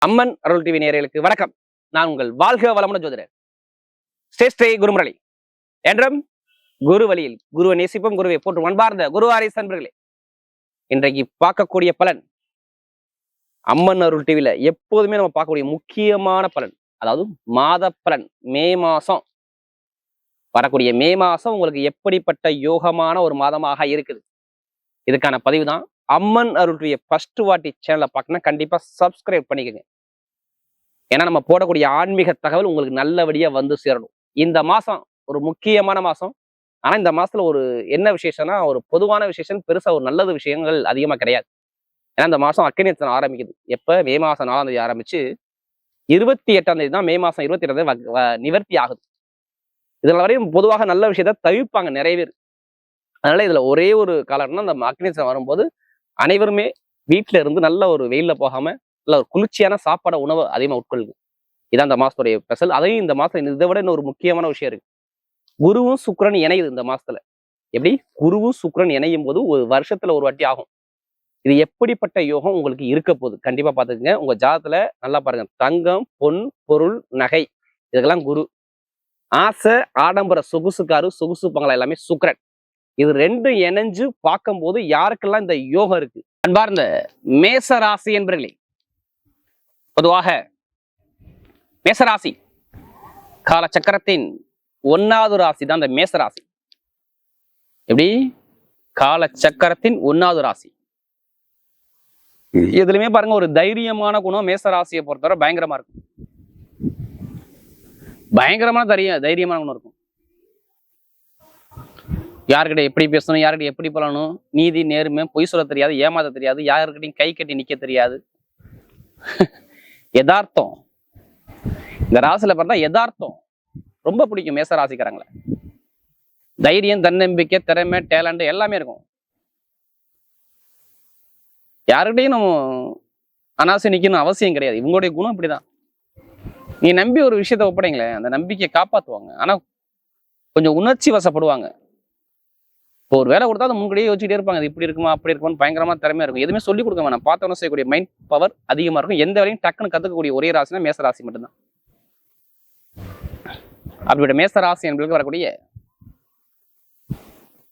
அம்மன் அருள் TV நேயர்களுக்கு வணக்கம். நான் உங்கள் வாழ்க வளமுடன் ஜோதிடர் ஸ்ரீ குருமுரளி. என்றும் குரு வழியில் குருவை நேசிப்போம், குருவை போட்டு அன்பார்ந்த குருவாரிஸ் அன்பர்களே, இன்றைக்கு பார்க்கக்கூடிய பலன் அம்மன் அருள் டிவில எப்போதுமே நம்ம பார்க்கக்கூடிய முக்கியமான பலன், அதாவது மாத பலன். மே மாசம் வரக்கூடிய மே மாசம் உங்களுக்கு எப்படிப்பட்ட யோகமான ஒரு மாதமாக இருக்குது, இதுக்கான பதிவு தான். அம்மன் அருள் டிவியை ஃபர்ஸ்ட் வாட்டி சேனலை பார்க்கணும், கண்டிப்பா சப்ஸ்கிரைப் பண்ணிக்கோங்க. ஏன்னா நம்ம போடக்கூடிய ஆன்மீக தகவல் உங்களுக்கு நல்லபடியா வந்து சேரணும். இந்த மாசம் ஒரு முக்கியமான மாசம். ஆனா இந்த மாசத்துல ஒரு என்ன விசேஷம்னா, ஒரு பொதுவான விசேஷம், பெருசா ஒரு நல்லது விஷயங்கள் அதிகமா கிடையாது. ஏன்னா இந்த மாசம் அக்கினி நட்சத்திரம் ஆரம்பிக்குது. எப்ப மே மாசம் 4ஆம் தேதி ஆரம்பிச்சு 28ஆம் தேதி தான் மே மாசம் 28ஆம் தேதி நிவர்த்தி ஆகுது. இதுல வரையும் பொதுவாக நல்ல விஷயத்த தவிர்ப்பாங்க நிறைய பேர். அதனால இதுல ஒரே ஒரு காலம்னா, அந்த அக்கினி நட்சத்திரம் வரும்போது அனைவருமே வீட்டுல இருந்து நல்ல ஒரு வெயில்ல போகாம நல்ல ஒரு குளிர்ச்சியான சாப்பாடு உணவு அதிகமா உட்கொள்ளுங்க. இதான் இந்த மாசத்துடைய ஸ்பெஷல். அதையும் இந்த மாசம் இதை விட இன்னொரு முக்கியமான விஷயம் இருக்கு. குருவும் சுக்கிரன் இணையுது இந்த மாசத்துல. எப்படி குருவும் சுக்கிரன் இணையும் போது ஒரு வருஷத்துல ஒரு வாட்டி ஆகும். இது எப்படிப்பட்ட யோகம் உங்களுக்கு இருக்க போகுது கண்டிப்பா பாத்துக்கங்க. உங்க ஜாதத்துல நல்லா பாருங்க. தங்கம், பொன், பொருள், நகை, இதுக்கெல்லாம் குரு. ஆசை, ஆடம்பர, சொகுசுக்காரு, சொகுசு பங்களா எல்லாமே சுக்கிரன். இது ரெண்டும் இணைஞ்சு பார்க்கும்போது யாருக்கெல்லாம் இந்த யோகம் இருக்கு? அன்பார்ந்த மேச ராசி என்பர்களே, பொதுவாக மேசராசி கால சக்கரத்தின் 1வது ராசி தான் இந்த மேசராசி. எப்படி கால சக்கரத்தின் 1வது ராசி. எதுலையுமே பாருங்க, ஒரு தைரியமான குணம் மேசராசியை பொறுத்தவரை பயங்கரமா இருக்கும். பயங்கரமான தைரியமான குணம் இருக்கும். யாருக்கிட்ட எப்படி பேசணும், யாருக்கிட்ட எப்படி பண்ணணும், நீதி நேர்மை, பொய் சொல்ல தெரியாது, ஏமாத்த தெரியாது, யாருக்கிட்டையும் கை கட்டி நிக்க தெரியாது. யதார்த்தம். இந்த ராசியில பார்த்தா யதார்த்தம் ரொம்ப பிடிக்கும் மேச ராசிக்காரங்களை. தைரியம், தன்னம்பிக்கை, திறமை, டேலண்ட் எல்லாமே இருக்கும். யாருக்கிட்டையும் நம்ம அனாவசியம் நிக்கணும் அவசியம் கிடையாது. இவங்களுடைய குணம் இப்படிதான். நீ நம்பி ஒரு விஷயத்த ஒப்படைங்களேன், அந்த நம்பிக்கையை காப்பாத்துவாங்க. ஆனா கொஞ்சம் உணர்ச்சி வசப்படுவாங்க. இப்போ ஒரு வேலை கொடுத்தா அதை முன்கூடியே யோசிச்சுட்டே இருப்பாங்க. அது இப்படி இருக்குமா அப்படி இருக்குமா, பயங்கரமா திறமையா இருக்கும். எதுவுமே சொல்லிக் கொடுக்க வேணாம், பார்த்தவன செய்யக்கூடிய மைண்ட் பவர் அதிகமா இருக்கும். எந்த வேலையும் டக்குன்னு கத்துக்கக்கூடிய ஒரே ராசினா மேச ராசி மட்டும்தான். அப்படிப்பட்ட மேச ராசி என்பதற்கு வரக்கூடிய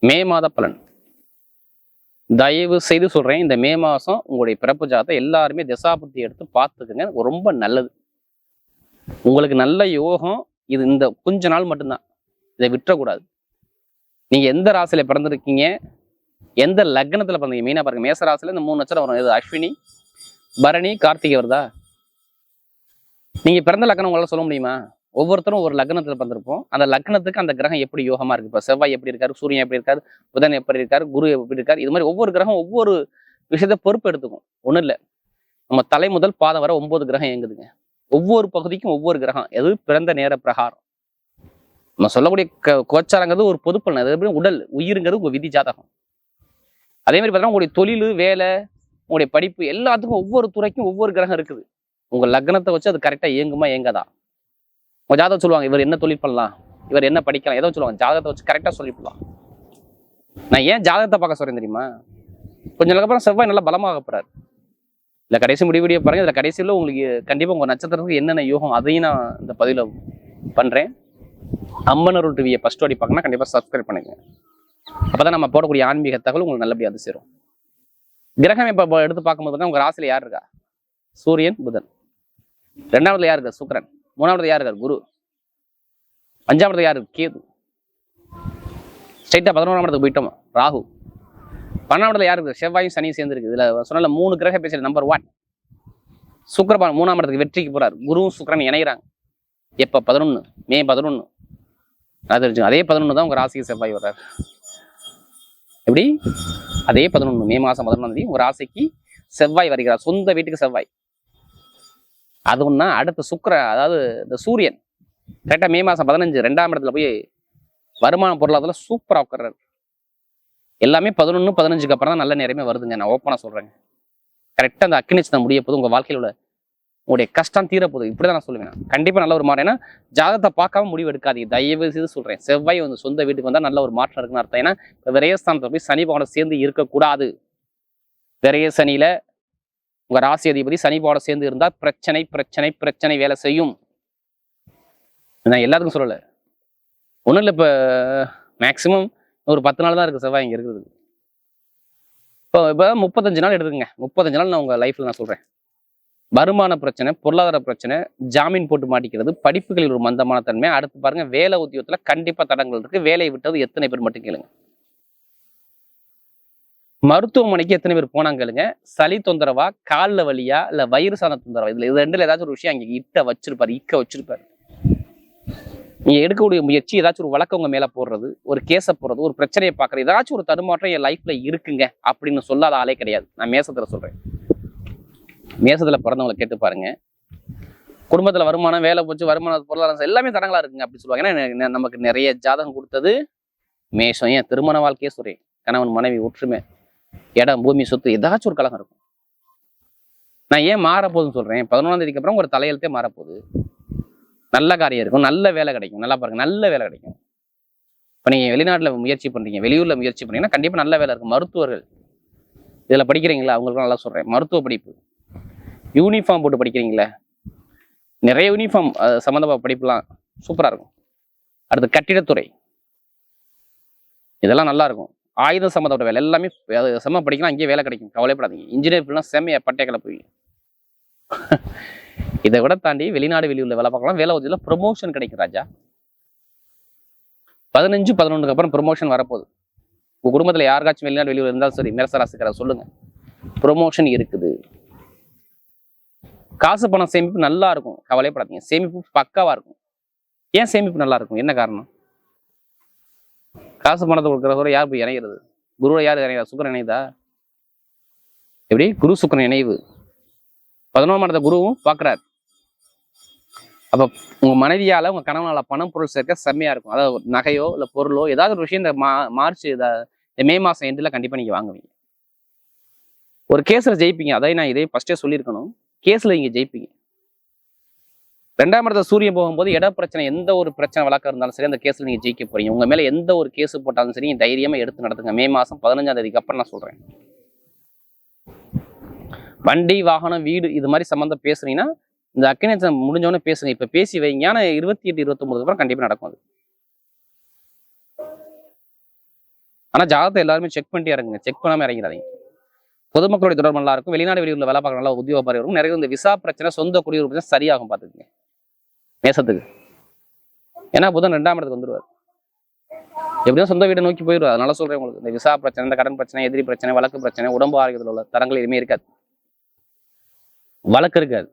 மே மாத பலன் தயவு செய்து சொல்றேன். இந்த மே மாசம் உங்களுடைய பிறப்பு ஜாதத்தை எல்லாருமே திசாபுத்தி எடுத்து பார்த்துக்குங்க, ரொம்ப நல்லது. உங்களுக்கு நல்ல யோகம் இது. இந்த கொஞ்ச நாள் மட்டும்தான், இதை விட்டுறக்கூடாது. நீங்க எந்த ராசியில பிறந்திருக்கீங்க, எந்த லக்னத்துல பிறந்தீங்க, மெயினா பாருங்க. மேச ராசியில இந்த 3 நட்சத்திரம் வரும். இது அஸ்வினி, பரணி, கார்த்திகை வருதா? நீங்க பிறந்த லக்னம் உங்களால சொல்ல முடியுமா? ஒவ்வொருத்தரும் ஒரு லக்னத்துல பிறந்திருப்போம். அந்த லக்னத்துக்கு அந்த கிரகம் எப்படி யோகமா இருக்கு. இப்ப செவ்வாய் எப்படி இருக்காரு, சூரியன் எப்படி இருக்காரு, புதன் எப்படி இருக்காரு, குரு எப்படி இருக்காரு, இது மாதிரி ஒவ்வொரு கிரகம் ஒவ்வொரு விஷயத்த பொறுப்பு எடுத்துக்கும். ஒண்ணும் இல்லை, நம்ம தலை முதல் பாதம் வர 9 கிரகம் இயங்குதுங்க. ஒவ்வொரு பகுதிக்கும் ஒவ்வொரு கிரகம், எது பிறந்த நேர பிரகாரம். நம்ம சொல்லக்கூடிய கோச்சாரங்கிறது ஒரு பொதுப்பலன். அது எப்படி உடல் உயிருங்கிறது உங்க விதி ஜாதகம். அதே மாதிரி பார்த்தீங்கன்னா உங்களுடைய தொழில், வேலை, உங்களுடைய படிப்பு எல்லாத்துக்கும் ஒவ்வொரு துறைக்கும் ஒவ்வொரு கிரகம் இருக்குது. உங்க லக்னத்தை வச்சு அது கரெக்டா இயங்குமா இயங்காதா? உங்க ஜாதகம் சொல்லுவாங்க இவர் என்ன தொழில் பண்ணலாம், இவர் என்ன படிக்கலாம், ஏதோ சொல்லுவாங்க. ஜாதகத்தை வச்சு கரெக்டா சொல்லிவிடலாம். நான் ஏன் ஜாதகத்தை பார்க்க சொல்றேன் தெரியுமா? கொஞ்சம் நாளுக்கு அப்புறம் செவ்வாய் நல்லா பலமாக போறாரு. இல்லை கடைசி முடிவடியே பாருங்க. இதுல கடைசியில் உங்களுக்கு கண்டிப்பா உங்க நட்சத்திரத்துக்கு என்னென்ன யோகம் அதையும் நான் இந்த பதிவுல பண்றேன். அம்மன் அருள் டிவியை ஃபர்ஸ்ட் வாட்டி பார்க்கணும், கண்டிப்பா சப்ஸ்கிரைப் பண்ணுங்க. அப்பதான் நம்ம போடக்கூடிய ஆன்மீக தகவல் உங்களுக்கு நல்லபடியா அது சேரும். கிரகம் இப்ப எடுத்து பார்க்கும்போது உங்க ராசியில யார் இருக்கா? சூரியன், புதன். 2ஆவதுல யார் இருக்கா? சுக்கிரன். 3ஆவது யார் இருக்கார்? குரு. 5ஆவது யாரு? கேது. ஸ்ட்ரைட்டா 11ஆம் இடத்துக்கு போயிட்டோம், ராகு. 12ஆவதுல யார் இருக்கு? செவ்வாயும் சனியும் சேர்ந்து இருக்கு. இதுல சொன்னால 3 கிரக பேசல. நம்பர் 1 சுக்கிரபான் 3ஆம் இடத்துக்கு வெற்றிக்கு போறாரு. குருவும் சுக்கிரன் இணைகிறாங்க. எப்ப? 11 மே 11. அது தெரிஞ்சு அதே 11 தான் உங்க ராசிக்கு செவ்வாய் வர்றாரு. எப்படி? அதே 11 மே மாசம் 11ஆம் தேதி உங்க ராசிக்கு செவ்வாய் வருகிறார். சொந்த வீட்டுக்கு செவ்வாய். அது ஒண்ணா. அடுத்து அதாவது இந்த சூரியன் கரெக்டா மே மாசம் 15 2ஆம் இடத்துல போய் வருமான பொருளாதார சூப்பரா உட்கார்றாரு. எல்லாமே 11 15க்கு அப்புறம் தான் நல்ல நேரமே வருதுங்க. நான் ஓப்பனா சொல்றேங்க. கரெக்டா அந்த அக்கினி நட்சத்திரம் முடிய போது உங்க வாழ்க்கையில உள்ள உங்களுடைய கஷ்டம் தீரப்போகுது. இப்படிதான் நான் சொல்லுவேன். கண்டிப்பா நல்ல ஒரு மாற்றம். ஏன்னா ஜாதகத்தை பார்க்காம முடிவு எடுக்காதீங்க, தயவு செய்து சொல்றேன். செவ்வாய் வந்து சொந்த வீட்டுக்கு வந்தா நல்ல ஒரு மாற்றம் இருக்குன்னு அர்த்தம். ஏன்னா இப்ப விரயஸ்தானத்தை போய் சனி பகவானோட சேர்ந்து இருக்கக்கூடாது. விரய சனியில உங்க ராசி அதிபதி சனியோட சேர்ந்து இருந்தா பிரச்சனை பிரச்சனை பிரச்சனை வேலை செய்யும். நான் எல்லாத்துக்கும் சொல்லலை, ஒன்றும் இல்லை. இப்போ மேக்சிமம் ஒரு 10 நாள் தான் இருக்கு செவ்வாய் இங்கே இருக்கிறது. இப்போ 35 நாள் எடுத்துக்கங்க. 35 நாள் நான் உங்க லைஃப்ல நான் சொல்றேன். வருமான பிரச்சனை, பொருளாதார பிரச்சனை, ஜாமீன் போட்டு மாட்டிக்கிறது, படிப்புகளில் ஒரு மந்தமான தன்மை. அடுத்து பாருங்க, வேலை உத்தியோகத்துல கண்டிப்பா தடங்கள் இருக்கு. வேலையை விட்டது எத்தனை பேர் மட்டும் கேளுங்க. மருத்துவமனைக்கு எத்தனை பேர் போனாங்க கேளுங்க. சளி தொந்தரவா, காலில் வலியா, இல்ல வயிறு சார்ந்த தொந்தரவா, இது ரெண்டுல ஏதாச்சும் ஒரு விஷயம் அங்க இக்க வச்சிருப்பாரு. நீங்க எடுக்கக்கூடிய முயற்சி, ஏதாச்சும் ஒரு வழக்கம் உங்க மேல போடுறது, ஒரு கேஸை போடுறது, ஒரு பிரச்சனையை பாக்குறது, ஏதாச்சும் ஒரு தடுமாற்றம் என் லைஃப்ல இருக்குங்க அப்படின்னு சொல்லாத ஆளே கிடையாது. நான் மேசத்துல சொல்றேன். மேசத்துல பிறந்தவங்களை கேட்டு பாருங்க. குடும்பத்துல வருமானம், வேலை போச்சு, வருமானம், பொருளாதாரம் எல்லாமே தடங்களா இருக்குங்க அப்படின்னு சொல்லுவாங்க. ஏன்னா நமக்கு நிறைய ஜாதகம் கொடுத்தது மேஷம். ஏன் திருமண வாழ்க்கையே சொல்றேன், கணவன் மனைவி ஒற்றுமை, இடம் பூமி சொத்து, ஏதாச்சும் ஒரு கலகம் இருக்கும். நான் ஏன் மாறப்போகுதுன்னு சொல்றேன், 11ஆம் தேதிக்கு அப்புறம் ஒரு தலையெழுத்தே மாறப்போகுது. நல்ல காரியம் இருக்கும், நல்ல வேலை கிடைக்கும். நல்லா பாருங்க, நல்ல வேலை கிடைக்கும். இப்போ நீங்க வெளிநாட்டுல முயற்சி பண்றீங்க, வெளியூர்ல முயற்சி பண்ணீங்கன்னா கண்டிப்பா நல்ல வேலை இருக்கும். மருத்துவர்கள் இதுல படிக்கிறீங்களா, அவங்களுக்கு நல்லா சொல்றேன். மருத்துவ படிப்பு, யூனிஃபார்ம் போட்டு படிக்கிறீங்களே, நிறைய யூனிஃபார்ம் சம்மந்தப்பட்ட படிப்புலாம் சூப்பரா இருக்கும். அடுத்து கட்டிடத்துறை, இதெல்லாம் நல்லா இருக்கும். ஆயுதம் சம்மந்தப்பட்ட வேலை எல்லாமே செம்ம படிக்கலாம், அங்கேயே வேலை கிடைக்கும், கவலைப்படாதீங்க. இன்ஜினியர் ஃபீல்ட்லாம் செம்மையா பட்டைகளை போய் இதை விட தாண்டி வெளிநாடு வெளியூர்ல வேலை பார்க்கலாம். வேலை உதவியில் ப்ரொமோஷன் கிடைக்கும் ராஜா. 15, 11க்கு அப்புறம் ப்ரொமோஷன் வரப்போகுது. உங்க குடும்பத்துல யாருக்காச்சும் வெளிநாடு வெளியூர் இருந்தாலும் சரி, மேரசராசிக்கிற சொல்லுங்க, ப்ரொமோஷன் இருக்குது. காசு பணம் சேமிப்பு நல்லா இருக்கும், கவலைப்படாதீங்க. சேமிப்பு பக்காவா இருக்கும். ஏன் சேமிப்பு நல்லா இருக்கும், என்ன காரணம்? காசு பணத்தை கொடுக்குறதோட யார் போய் இணைகிறது? குருவை யார் இணைகிறா? சுக்கரன் இணைதா? எப்படி? குரு சுக்கரன் இணைவு. 11ஆம் இடத்த குருவும் பார்க்குறாரு. அப்போ உங்க மனைவியால, உங்க கணவனால பணம் பொருள் சேர்க்க செம்மையா இருக்கும். அதாவது நகையோ இல்லை பொருளோ ஏதாவது ஒரு விஷயம் இந்த மார்ச் மே மாசம் எண்டில் கண்டிப்பா நீங்க வாங்குவீங்க. ஒரு கேஸ்ல ஜெயிப்பீங்க. அதை நான் இதே ஃபர்ஸ்டே சொல்லியிருக்கணும். கேஸ்ல நீங்க ஜெயிப்பீங்க. 2ஆம் இடத்துல சூரியன் போகும்போது இட பிரச்சனை, எந்த ஒரு பிரச்சனை வழக்கம் இருந்தாலும் சரி, அந்த கேஸ்ல நீங்க ஜெயிக்க போறீங்க. உங்க மேல எந்த ஒரு கேஸ் போட்டாலும் சரி, தைரியமா எடுத்து நடத்துங்க. மே மாசம் 15ஆம் தேதிக்கு அப்புறம் நான் சொல்றேன். வண்டி, வாகனம், வீடு இது மாதிரி சம்பந்தம் பேசுறீங்கன்னா இந்த அக்கினி நட்சத்திரம் முடிஞ்சவொடனே பேசுங்க. இப்ப பேசி வைங்க. ஆனா 28, 29 அப்புறம் கண்டிப்பா நடக்கும் அது. ஆனா ஜாதகத்தை எல்லாருமே செக் பண்ணிட்டு இறங்குங்க. செக் பண்ணாம இறங்கிறாதீங்க. பொதுமக்களுடைய தொடர்பு நல்லா இருக்கும். வெளிநாடு வெளியூர்ல வேலை பார்க்க நல்லா உத்தியோக பாரி இருக்கும். நிறைய இந்த விசா பிரச்சனை, சொந்த குடியுரிமை பிரச்சனை சரியாகும். பார்த்துக்குங்க மேசத்துக்கு. ஏன்னா புதன் 2ஆம் இடத்துக்கு வந்துருவார். எப்படியும் சொந்த வீட்டை நோக்கி போயிடுவார். அதனால சொல்றேன் உங்களுக்கு, இந்த விசா பிரச்சனை, இந்த கடன் பிரச்சனை, எதிரி பிரச்சனை, வழக்கு பிரச்சனை, உடம்பு ஆரோக்கியத்தில் உள்ள தரங்கள் எதுவுமே இருக்காது. வழக்கு இருக்காது.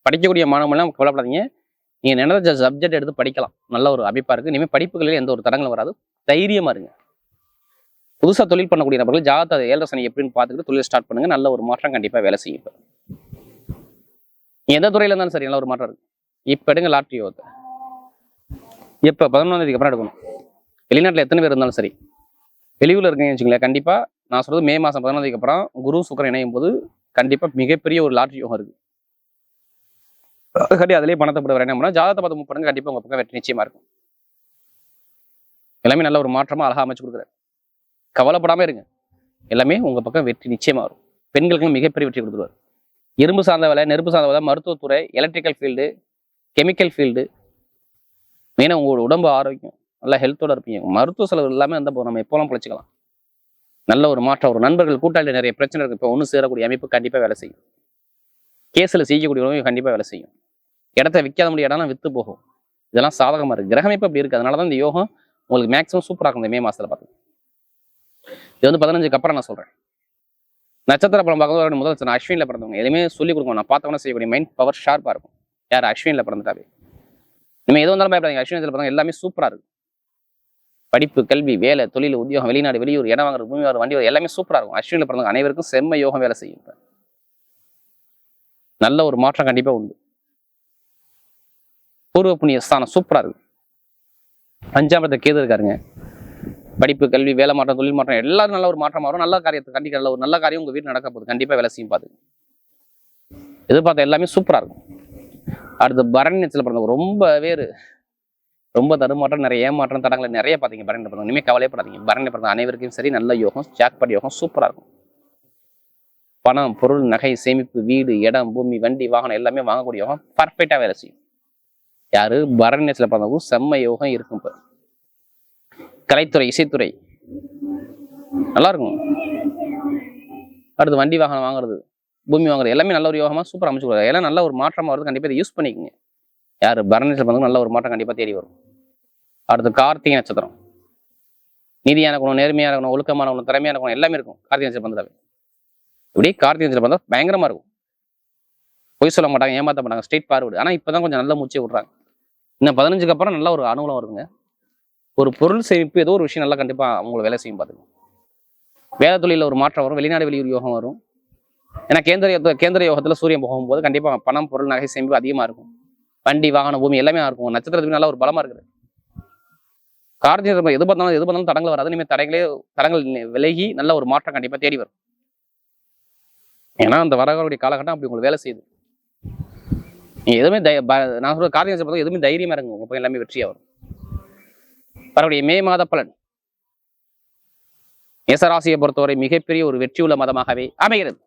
படிக்கக்கூடிய மாணவர்கள்லாம் கவலைப்படாதீங்க. நீங்க நினைச்ச சப்ஜெக்ட் எடுத்து படிக்கலாம். நல்ல ஒரு அமைப்பா இருக்கு. இனிமேல் படிப்புகளில் எந்த ஒரு தடங்களும் வராது. தைரியமா இருங்க. புதுசா தொழில் பண்ணக்கூடிய நபர்கள் ஜாதகத்தை 7 சனி எப்படின்னு பார்த்துக்கிட்டு தொழில் ஸ்டார்ட் பண்ணுங்க. நல்ல ஒரு மாற்றம் கண்டிப்பா வேலை செய்யும். நீ எந்த துறையில இருந்தாலும் சரி, நல்ல ஒரு மாற்றம் இருக்கு. இப்ப எடுங்க லாட்ரி யோகத்தை. எப்ப 11ஆம் தேதிக்கு அப்புறம் எடுக்கணும். வெளிநாட்டுல எத்தனை பேர் இருந்தாலும் சரி, வெளியூர்ல இருக்கீங்கன்னு வச்சுங்களேன், கண்டிப்பா நான் சொல்றது மே மாசம் 11ஆம் தேதிக்கு அப்புறம் குரு சுக்கிரன் இணையும் போது கண்டிப்பா மிகப்பெரிய ஒரு லாட்ரி யோகம் இருக்கு. அதிலேயே பணத்தை போட என்ன பண்ணா ஜாதகத்தை பார்த்து மூவ் பண்ணுங்க. கண்டிப்பா உங்க பக்கம் வெற்றி நிச்சயமா இருக்கும். எல்லாமே நல்ல ஒரு மாற்றமா அழகா அமைச்சு கொடுக்குறாரு. கவலைப்படாம இருங்க. எல்லாமே உங்க பக்கம் வெற்றி நிச்சயமா வரும். பெண்களுக்கு மிகப்பெரிய வெற்றி கொடுத்துருவார். இரும்பு சார்ந்த வேலை, நெருப்பு சார்ந்த வேலை, மருத்துவத்துறை, எலக்ட்ரிக்கல் ஃபீல்டு, கெமிக்கல் ஃபீல்டு, மெயினாக உங்களோட உடம்பு ஆரோக்கியம், நல்லா ஹெல்த்தோட இருப்பீங்க. மருத்துவ செலவு எல்லாமே வந்து நம்ம எப்போலாம் பிழைச்சிக்கலாம். நல்ல ஒரு மாற்றம் வரும். நண்பர்கள் கூட்டாளி நிறைய பிரச்சனை இருக்கு. இப்போ ஒன்று சேரக்கூடிய அமைப்பு கண்டிப்பாக வேலை செய்யும். கேஸில் செய்யக்கூடிய உணவு கண்டிப்பாக வேலை செய்யும். இடத்த விற்காத முடிய இடம்லாம் விற்று போகும். இதெல்லாம் சாதகமாக இருக்குது. கிரகமைப்பு அப்படி இருக்குது. அதனால தான் இந்த யோகம் உங்களுக்கு மேக்ஸிமம் சூப்பராக இருக்கும். இந்த மே மாதத்தில் பார்த்து இது வந்து 15க்கு அப்புறம் நான் சொல்கிறேன். நட்சத்திர பலம் பார்க்கறது முதல் அஸ்வினில் பிறந்தவங்க எதுவுமே சொல்லிக் கொடுக்கணும். நான் பார்த்தவொன்னே செய்யக்கூடிய மைண்ட் பவர் ஷார்ப்பாக இருக்கும். யார் அஸ்வினில் பிறந்துட்டாவே நீங்கள் எது வந்தாலும் பயப்படாதீங்க. அஸ்வினியில் பிறந்தவங்க எல்லாமே சூப்பராக இருக்கும். படிப்பு, கல்வி, வேலை, தொழில், உத்தியோகம், வெளிநாடு வெளியூர், இடம் வாங்குறது, பூமி வாங்குறது, வண்டி எல்லாமே சூப்பராக இருக்கும். அஸ்வினில் பிறந்தவங்க அனைவருக்கும் செம்ம யோகம் வேலை செய்யும். நல்ல ஒரு மாற்றம் கண்டிப்பாக உண்டு. பூர்வ புண்ணிய ஸ்தானம் சூப்பராக இருக்கு. 5ஆம் இடத்துல கேது இருக்காருங்க. படிப்பு, கல்வி, வேலை மாற்றம், தொழில் மாற்றம் எல்லாரும் நல்ல ஒரு மாற்றம் வரும். நல்ல காரியத்தை கண்டிப்பாக நல்ல ஒரு நல்ல காரியம் உங்கள் வீட்டில் நடக்க போகுது. கண்டிப்பாக வேலை செய்யும். பார்த்து எதிர்பார்த்த எல்லாமே சூப்பராக இருக்கும். அடுத்து பரணி நட்சத்திரத்தில் பிறந்தவங்க ரொம்ப தடுமாற்றம், நிறைய ஏமாற்றம், தடங்களை நிறைய பார்த்தீங்க. பரணி பிறந்தவங்க இனிமேல் கவலைப்படாதீங்க. பரணி பிறந்த அனைவருக்கும் சரி நல்ல யோகம், ஜாக்பாட் யோகம் சூப்பராக இருக்கும். பணம், பொருள், நகை, சேமிப்பு, வீடு, இடம், பூமி, வண்டி, வாகனம் எல்லாமே வாங்கக்கூடிய யோகம் பர்ஃபெக்டா வேலை செய்யும். யாரு பரணி நேரத்துல பிறந்தவங்க செம்ம யோகம் இருக்கும். இப்ப கலைத்துறை, இசைத்துறை நல்லா இருக்கும். அடுத்து வண்டி வாகனம் வாங்குறது, பூமி வாங்குறது எல்லாமே நல்ல ஒரு யோகமா சூப்பர் அமைச்சு கொடுக்குறது. எல்லாம் நல்ல ஒரு மாற்றமா வருது. கண்டிப்பா இதை யூஸ் பண்ணிக்கோங்க. யாரு பரணி நேரத்துல பிறந்தவங்க நல்ல ஒரு மாற்றம் கண்டிப்பா தேடி வரும். அடுத்து கார்த்திகை நட்சத்திரம். நீதியான குணம், நேர்மையான குணம், ஒழுக்கமான குணம், திறமையான குணம் எல்லாமே இருக்கும் கார்த்திகை நட்சத்திரம் பிறந்தாவே. இப்படி கார்த்திகை நட்சத்திரம் பிறந்தா பயங்கரமா இருக்கும். பொய் சொல்ல மாட்டாங்க, ஏமாத்த மாட்டாங்க, ஸ்ட்ரெயிட் ஃபார்வர்டு. ஆனா இப்பதான் கொஞ்சம் நல்ல மூச்சை விடுறாங்க. இன்னும் 15க்கு அப்புறம் நல்ல ஒரு அனுகூலம் வருங்க. ஒரு பொருள் சேமிப்பு ஏதோ ஒரு விஷயம் நல்லா கண்டிப்பா உங்களுக்கு வேலை செய்யும். பாத்துங்க, வேலை தொழில ஒரு மாற்றம் வரும். வெளிநாடு வெளியூர் யோகம் வரும். ஏன்னா கேந்திர யோகத்துல சூரியன் போகும்போது கண்டிப்பா பணம், பொருள், நகை சேமிப்பு அதிகமா இருக்கும். வண்டி, வாகனம், பூமி எல்லாமே இருக்கும். நட்சத்திரத்துக்கு நல்ல ஒரு பலமா இருக்குது. கார்த்திகை எது பார்த்தாலும் தடங்கள் வராது. இனிமேல் தடங்கள் விலகி நல்ல ஒரு மாற்றம் கண்டிப்பா தேடி வரும். ஏன்னா அந்த வரக்கூடிய காலகட்டம் அப்படி உங்களுக்கு வேலை செய்யுது. நீங்க எதுவுமே நான் சொல்ற கார்த்திகை நட்சத்திரம் எதுவுமே தைரியமா இருங்க, உங்க பக்கம் எல்லாமே வெற்றியா வரும். வரக்கூடிய மே மாத பலன் மேசராசியை பொறுத்தவரை மிகப்பெரிய ஒரு வெற்றியுள்ள மதமாகவே அமைகிறது.